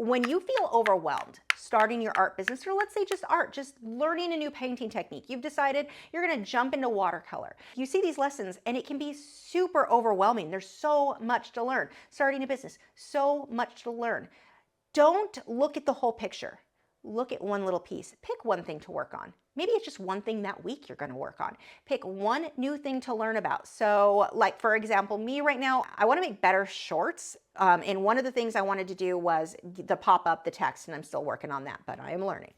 when you feel overwhelmed starting your art business, or let's say just art, just learning a new painting technique, you've decided you're going to jump into watercolor. You see these lessons and it can be super overwhelming. There's so much to learn. Starting a business, so much to learn. Don't look at the whole picture. Look at one little piece. Pick one thing to work on. Maybe it's just one thing that week you're going to work on. Pick one new thing to learn about. So like, for example, me right now, I want to make better shorts. And one of the things I wanted to do was the pop-up, the text, and I'm still working on that, but I am learning.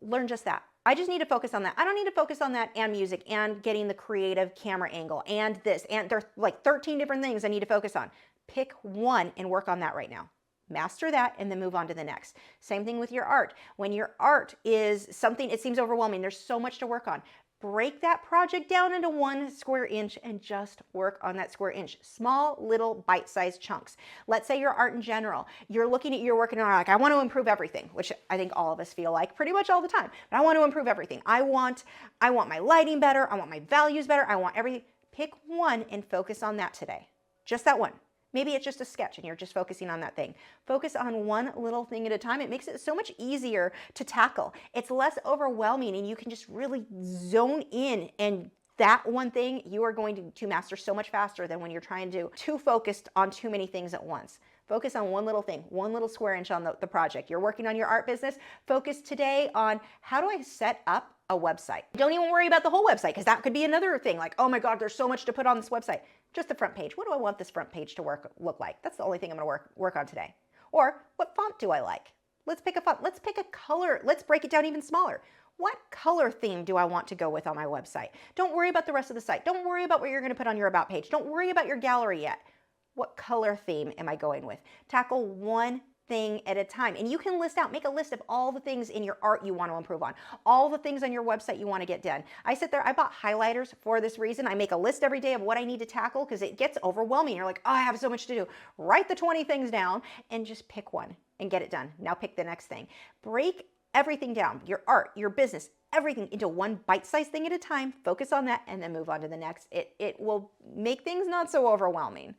Learn just that. I just need to focus on that. I don't need to focus on that and music and getting the creative camera angle and this. And there's like 13 different things I need to focus on. Pick one and work on that right now. Master that and then move on to the next. Same thing with your art. When your art is something, it seems overwhelming, there's so much to work on. Break that project down into 1 square inch and just work on that square inch. Small, little, bite-sized chunks. Let's say your art in general, you're looking at your work and you're like, I want to improve everything, which I think all of us feel like pretty much all the time. But I want to improve everything. I want my lighting better. I want my values better. I want everything. Pick one and focus on that today. Just that one. Maybe it's just a sketch and you're just focusing on that thing. Focus on one little thing at a time. It makes it so much easier to tackle. It's less overwhelming and you can just really zone in, and that one thing you are going to master so much faster than when you're trying to too focused on too many things at once. Focus on one little thing, one little square inch on the project. You're working on your art business. Focus today on how do I set up a website. Don't even worry about the whole website, because that could be another thing like, oh my God, there's so much to put on this website. Just the front page. What do I want this front page to look like? That's the only thing I'm going to work on today. Or what font do I like? Let's pick a font. Let's pick a color. Let's break it down even smaller. What color theme do I want to go with on my website? Don't worry about the rest of the site. Don't worry about what you're going to put on your about page. Don't worry about your gallery yet. What color theme am I going with? Tackle one thing at a time. And you can make a list of all the things in your art you want to improve on, all the things on your website you want to get done. I sit there, I bought highlighters for this reason. I make a list every day of what I need to tackle because it gets overwhelming. You're like, oh, I have so much to do. Write the 20 things down and just pick one and get it done. Now pick the next thing. Break everything down, your art, your business, everything into one bite-sized thing at a time. Focus on that and then move on to the next. It will make things not so overwhelming.